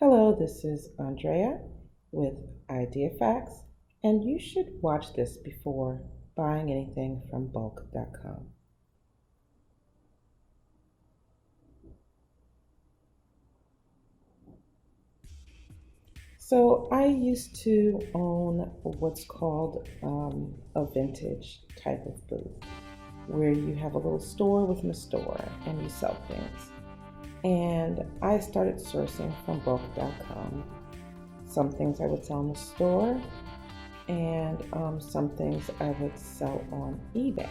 Hello, this is Andrea with Ideafaqs, and you should watch this before buying anything from bulk.com. So, I used to own what's called a vintage type of booth where you have a little store within a store and you sell things. And I started sourcing from bulk.com. Some things I would sell in the store, and some things I would sell on eBay.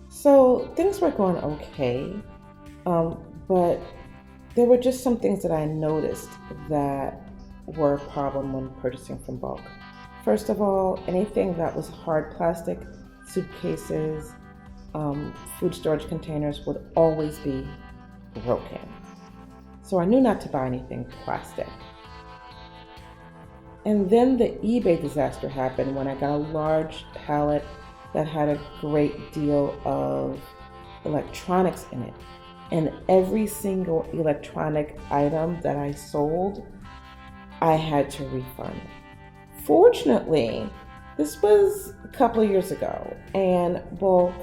So things were going okay, but there were just some things that I noticed that were a problem when purchasing from bulk. First of all, anything that was hard plastic, suitcases, food storage containers would always be broken. So I knew not to buy anything plastic. And then the eBay disaster happened when I got a large pallet that had a great deal of electronics in it. And every single electronic item that I sold, I had to refund. Fortunately, this was a couple of years ago, and Bulk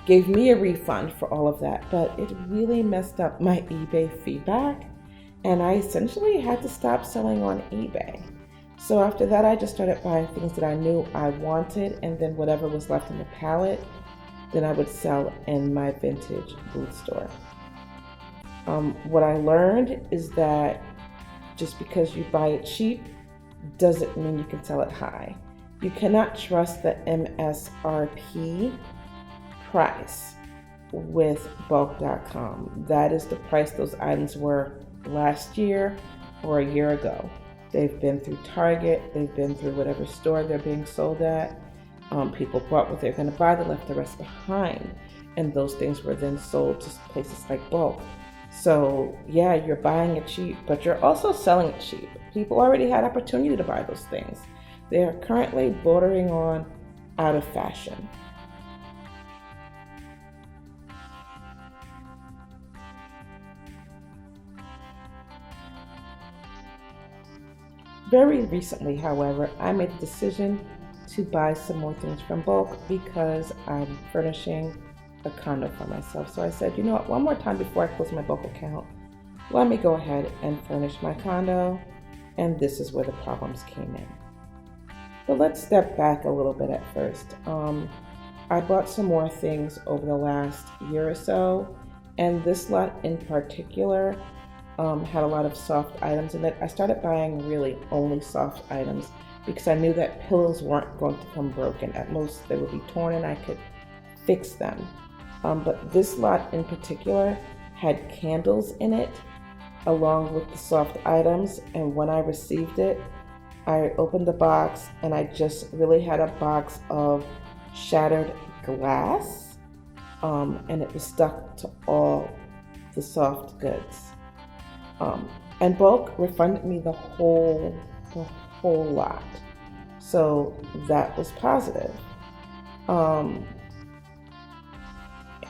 gave me a refund for all of that, but it really messed up my eBay feedback, and I essentially had to stop selling on eBay. So after that, I just started buying things that I knew I wanted, and then whatever was left in the pallet, then I would sell in my vintage booth store. What I learned is that just because you buy it cheap doesn't mean you can sell it high. You cannot trust the MSRP price with bulk.com. That is the price those items were last year or a year ago. They've been through Target, they've been through whatever store they're being sold at. People bought what they're going to buy, they left the rest behind. And those things were then sold to places like Bulk. So, yeah, you're buying it cheap, but you're also selling it cheap. People already had opportunity to buy those things. They are currently bordering on out of fashion. Very recently, however, I made the decision to buy some more things from Bulk because I'm furnishing a condo for myself. So I said, you know what, one more time before I close my Bulk account, let me go ahead and furnish my condo. And this is where the problems came in. But let's step back a little bit at first. I bought some more things over the last year or so, and this lot in particular had a lot of soft items in it. I started buying really only soft items because I knew that pillows weren't going to come broken. At most, they would be torn and I could fix them. But this lot in particular had candles in it along with the soft items. And when I received it, I opened the box and I just really had a box of shattered glass. And it was stuck to all the soft goods. And Bulk refunded me the whole lot. So that was positive.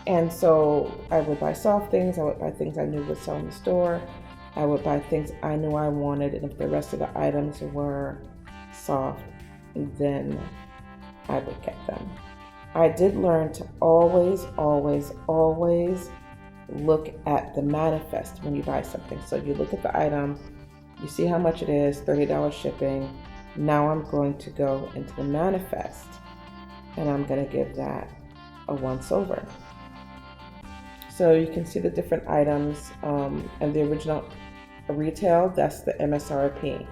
And so I would buy soft things, I would buy things I knew would sell in the store, I would buy things I knew I wanted, and if the rest of the items were soft, then I would get them. I did learn to always, always, always look at the manifest when you buy something. So you look at the item, you see how much it is, $30 shipping. Now I'm going to go into the manifest and I'm going to give that a once over. So you can see the different items and the original retail, that's the MSRP.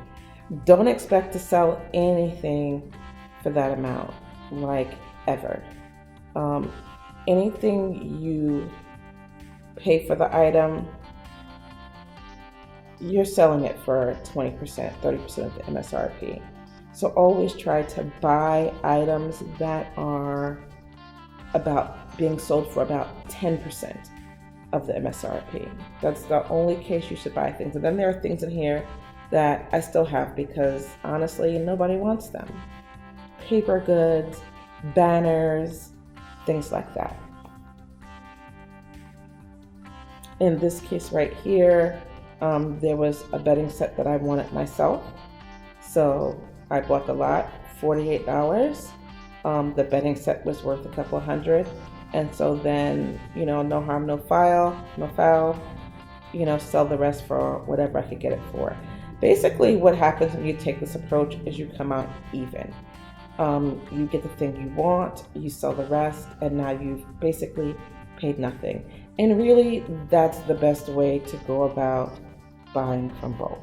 Don't expect to sell anything for that amount, like ever. Anything you pay for the item, you're selling it for 20%, 30% of the MSRP. So always try to buy items that are about being sold for about 10% of the MSRP. That's the only case you should buy things. And then there are things in here that I still have because honestly, nobody wants them. Paper goods, banners, things like that. In this case right here, there was a bedding set that I wanted myself. So I bought the lot, $48. The bedding set was worth a couple hundred. And so then, no harm, no foul, sell the rest for whatever I could get it for. Basically, what happens when you take this approach is you come out even. You get the thing you want, you sell the rest, and now you've basically paid nothing. And really, that's the best way to go about buying from bulk.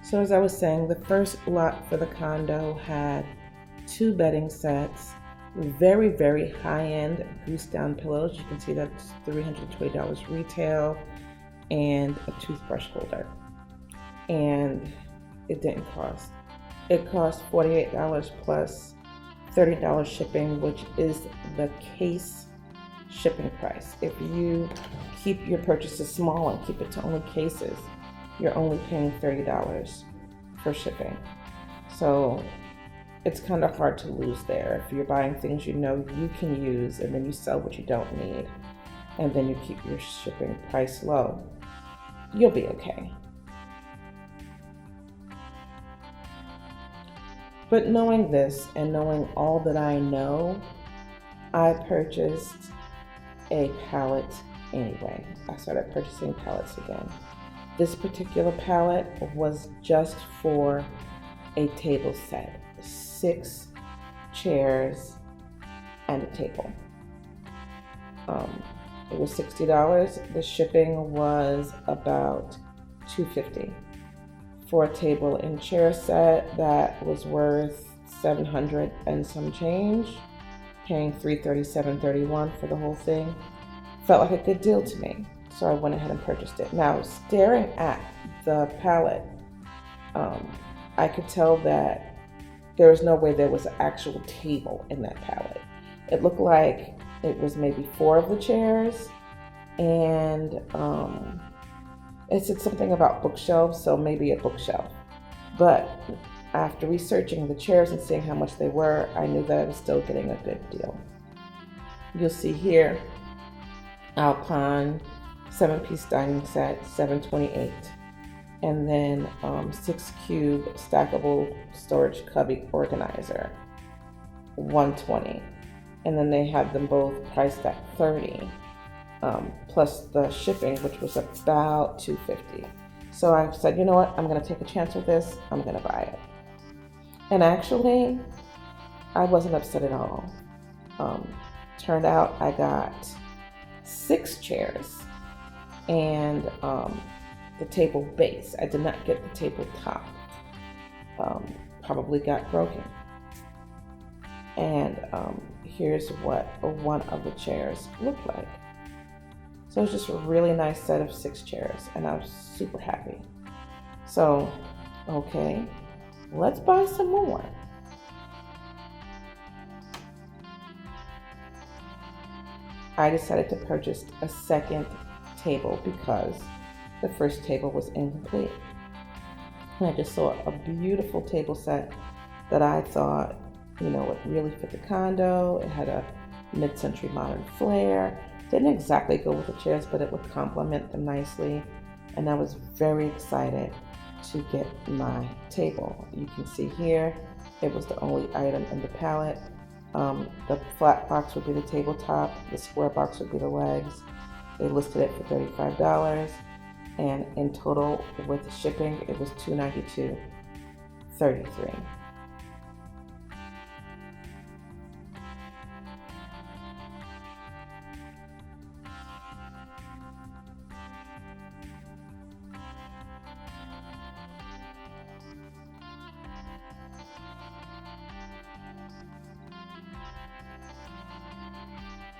So as I was saying, the first lot for the condo had 2 bedding sets, very, very high-end goose down pillows. You can see that's $320 retail, and a toothbrush holder. And it didn't cost. It cost $48 plus $30 shipping, which is the case shipping price. If you keep your purchases small and keep it to only cases, you're only paying $30 for shipping. So it's kind of hard to lose there. If you're buying things you know you can use and then you sell what you don't need, and then you keep your shipping price low, you'll be okay. But knowing this and knowing all that I know, I purchased a pallet anyway. I started purchasing pallets again. This particular pallet was just for a table set, 6 chairs and a table. It was $60. The shipping was about $250 for a table and chair set that was worth $700 and some change, paying $337.31 for the whole thing. Felt like a good deal to me, so I went ahead and purchased it. Now, staring at the pallet, I could tell that there was no way there was an actual table in that pallet. It looked like it was maybe 4 of the chairs, and it said something about bookshelves, so maybe a bookshelf. But after researching the chairs and seeing how much they were, I knew that I was still getting a good deal. You'll see here, Alpine 7-piece dining set, $728. And then 6-cube stackable storage cubby organizer, $120. And then they have them both priced at $30, plus the shipping, which was about $250. So I said, you know what, I'm going to take a chance with this. I'm going to buy it. And actually, I wasn't upset at all. Turned out I got 6 chairs and the table base. I did not get the table top. Probably got broken. And here's what one of the chairs looked like. So it's just a really nice set of 6 chairs, and I was super happy. So, okay, let's buy some more. I decided to purchase a second table because the first table was incomplete. And I just saw a beautiful table set that I thought, it really fit the condo. It had a mid-century modern flair. Didn't exactly go with the chairs, but it would complement them nicely. And I was very excited to get my table. You can see here, it was the only item in the pallet. The flat box would be the tabletop. The square box would be the legs. They listed it for $35. And in total, with shipping, it was $292.33.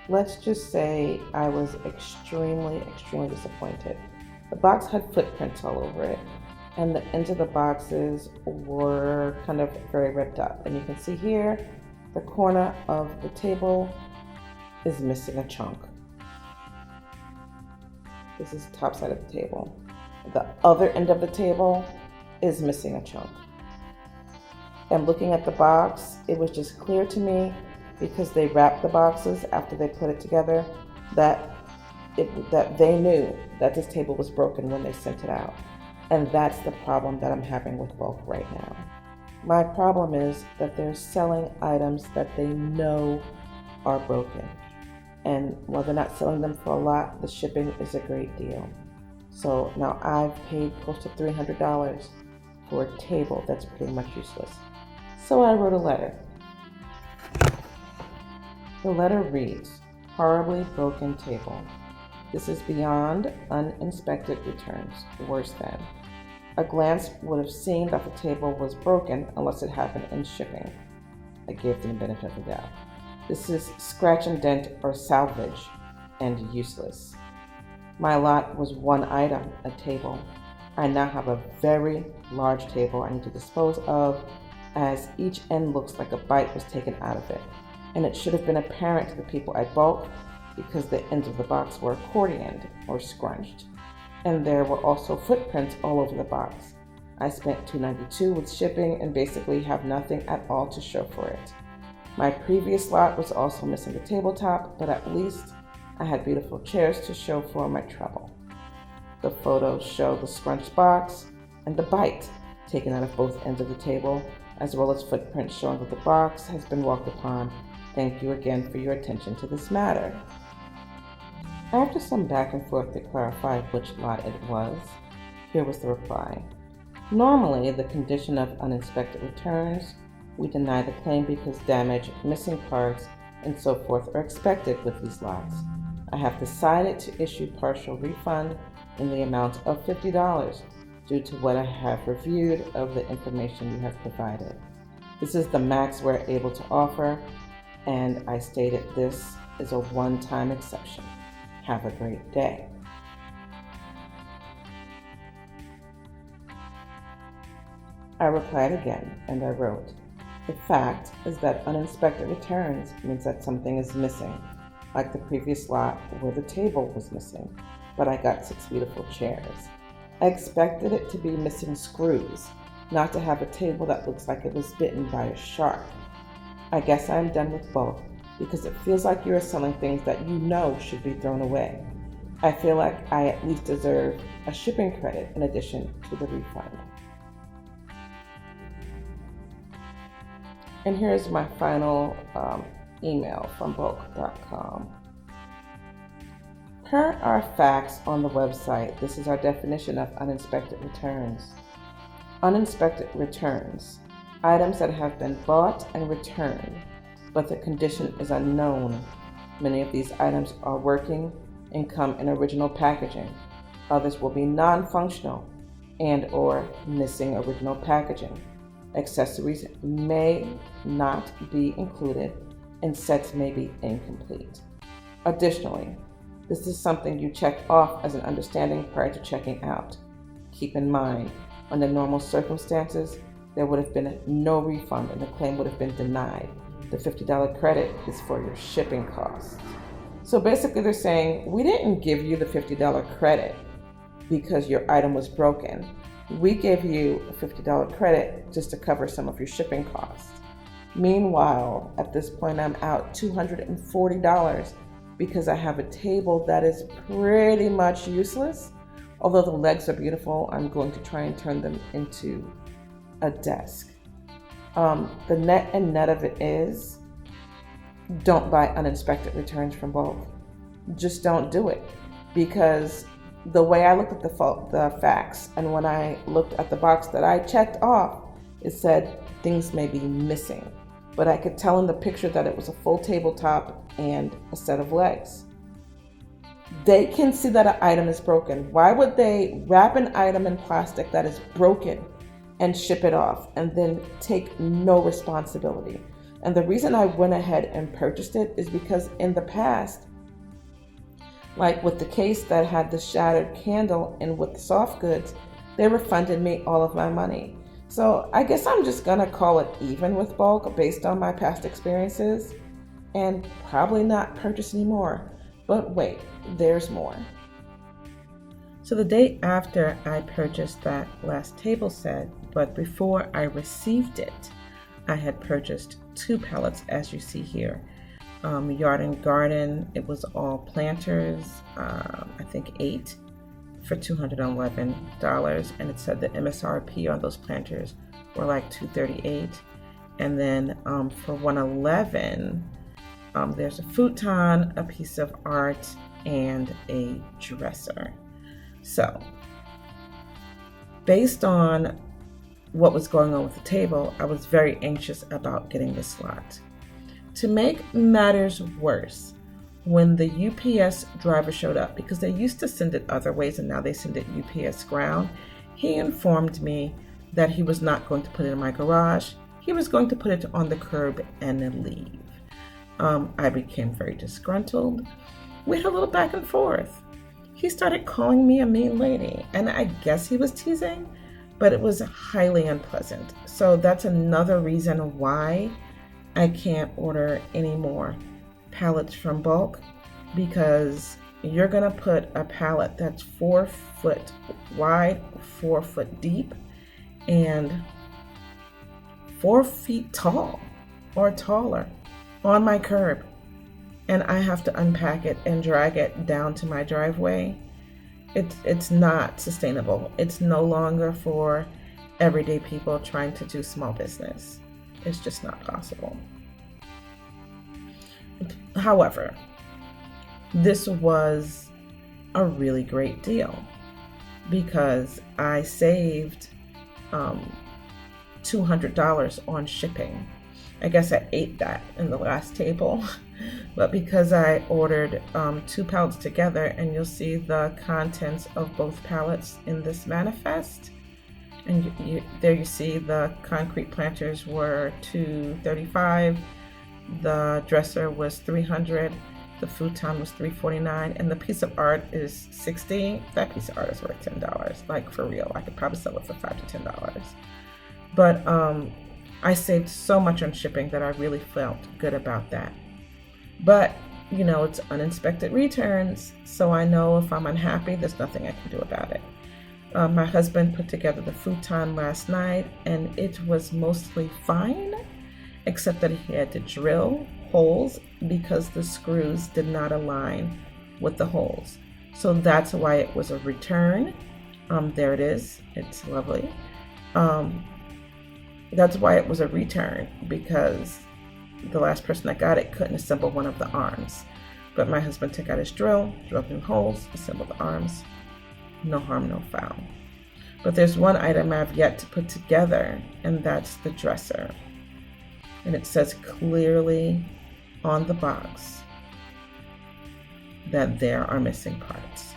Let's just say I was extremely, extremely disappointed. The box had footprints all over it, and the ends of the boxes were kind of very ripped up. And you can see here, the corner of the table is missing a chunk. This is the top side of the table. The other end of the table is missing a chunk. And looking at the box, it was just clear to me, because they wrapped the boxes after they put it together, that they knew that this table was broken when they sent it out. And that's the problem that I'm having with bulk right now. My problem is that they're selling items that they know are broken. And while they're not selling them for a lot, the shipping is a great deal. So now I've paid close to $300 for a table that's pretty much useless. So I wrote a letter. The letter reads, "Horribly broken table. This is beyond uninspected returns, worse than. A glance would have seen that the table was broken unless it happened in shipping." I gave them the benefit of the doubt. "This is scratch and dent or salvage and useless. My lot was one item, a table. I now have a very large table I need to dispose of, as each end looks like a bite was taken out of it, and it should have been apparent to the people I bulk because the ends of the box were accordioned or scrunched, and there were also footprints all over the box. I spent $292 with shipping and basically have nothing at all to show for it. My previous lot was also missing the tabletop, but at least I had beautiful chairs to show for my trouble. The photos show the scrunched box and the bite taken out of both ends of the table, as well as footprints showing that the box has been walked upon. Thank you again for your attention to this matter." After some back and forth to clarify which lot it was, here was the reply. "Normally, the condition of uninspected returns, we deny the claim because damage, missing parts, and so forth are expected with these lots. I have decided to issue partial refund in the amount of $50 due to what I have reviewed of the information you have provided. This is the max we're able to offer, and I stated this is a one-time exception. Have a great day." I replied again, and I wrote, "The fact is that uninspected returns means that something is missing, like the previous lot where the table was missing, but I got 6 beautiful chairs. I expected it to be missing screws, not to have a table that looks like it was bitten by a shark. I guess I am done with bulk because it feels like you are selling things that you know should be thrown away. I feel like I at least deserve a shipping credit in addition to the refund." And here's my final email from bulk.com. Per our Faqs on the website, this is our definition of uninspected returns. Uninspected returns: items that have been bought and returned, but the condition is unknown. Many of these items are working and come in original packaging. Others will be non-functional and or missing original packaging. Accessories may not be included, and sets may be incomplete. Additionally, this is something you check off as an understanding prior to checking out. Keep in mind, under normal circumstances, there would have been no refund and the claim would have been denied. The $50 credit is for your shipping costs." So basically they're saying, we didn't give you the $50 credit because your item was broken. We gave you a $50 credit just to cover some of your shipping costs. Meanwhile, at this point, I'm out $240 because I have a table that is pretty much useless. Although the legs are beautiful, I'm going to try and turn them into a desk. The net of it is, don't buy uninspected returns from bulk. Just don't do it, because the way I looked at the Faqs, and when I looked at the box that I checked off, it said things may be missing, but I could tell in the picture that it was a full tabletop and a set of legs. They can see that an item is broken. Why would they wrap an item in plastic that is broken and ship it off and then take no responsibility? And the reason I went ahead and purchased it is because in the past, like with the case that had the shattered candle and with the soft goods, they refunded me all of my money. So I guess I'm just gonna call it even with bulk based on my past experiences and probably not purchase anymore. But wait, there's more. So the day after I purchased that last table set, but before I received it, I had purchased 2 pallets, as you see here. Yard and Garden, it was all planters, I think 8 for $211, and it said the MSRP on those planters were like $238. And then for $111, there's a futon, a piece of art, and a dresser. So based on what was going on with the table, I was very anxious about getting this lot. To make matters worse, when the UPS driver showed up, because they used to send it other ways and now they send it UPS ground, he informed me that he was not going to put it in my garage. He was going to put it on the curb and then leave. I became very disgruntled. We had a little back and forth. He started calling me a mean lady, and I guess he was teasing, but it was highly unpleasant. So that's another reason why I can't order any more pallets from bulk, because you're gonna put a pallet that's 4 foot wide, 4 foot deep, and 4 feet tall or taller on my curb, and I have to unpack it and drag it down to my driveway. It's not sustainable. It's no longer for everyday people trying to do small business. It's just not possible. However, this was a really great deal because I saved $200 on shipping. I guess I ate that in the last table, but because I ordered 2 pallets together, and you'll see the contents of both pallets in this manifest, and there you see the concrete planters were $235, the dresser was $300, the futon was $349, and the piece of art is $60. That piece of art is worth $10, like for real. I could probably sell it for $5 to $10. But I saved so much on shipping that I really felt good about that. But, you know, it's uninspected returns, so I know if I'm unhappy, there's nothing I can do about it. My husband put together the futon last night, and it was mostly fine, except that he had to drill holes because the screws did not align with the holes. So that's why it was a return. There it is. It's lovely. That's why it was a return, because the last person that got it couldn't assemble one of the arms. But my husband took out his drill, drilled in holes, assembled the arms. No harm, no foul. But there's one item I've yet to put together, and that's the dresser. And it says clearly on the box that there are missing parts.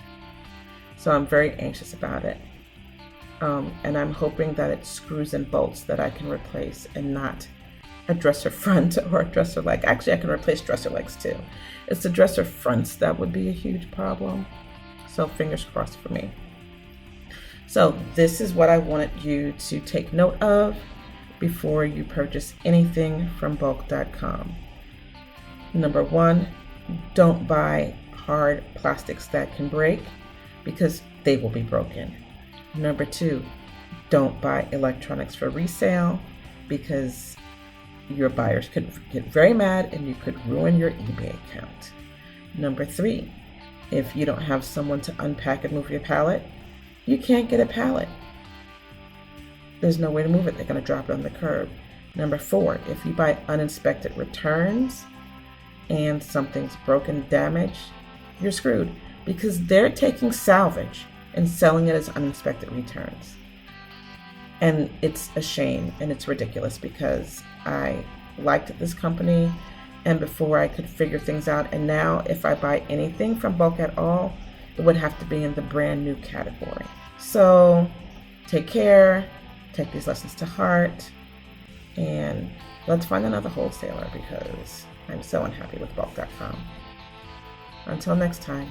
So I'm very anxious about it. And I'm hoping that it's screws and bolts that I can replace, and not a dresser front or a dresser leg. Actually, I can replace dresser legs too. It's the dresser fronts that would be a huge problem. So fingers crossed for me. So this is what I wanted you to take note of before you purchase anything from bulk.com. Number 1, don't buy hard plastics that can break, because they will be broken. Number 2, don't buy electronics for resale, because your buyers could get very mad and you could ruin your eBay account. Number 3, if you don't have someone to unpack and move your pallet, you can't get a pallet. There's no way to move it. They're going to drop it on the curb. Number 4, if you buy uninspected returns and something's broken, damaged, you're screwed, because they're taking salvage and selling it as uninspected returns. And it's a shame and it's ridiculous, because I liked this company and before I could figure things out, and now if I buy anything from bulk at all, it would have to be in the brand new category. So take care, take these lessons to heart, and let's find another wholesaler, because I'm so unhappy with bulk.com. Until next time.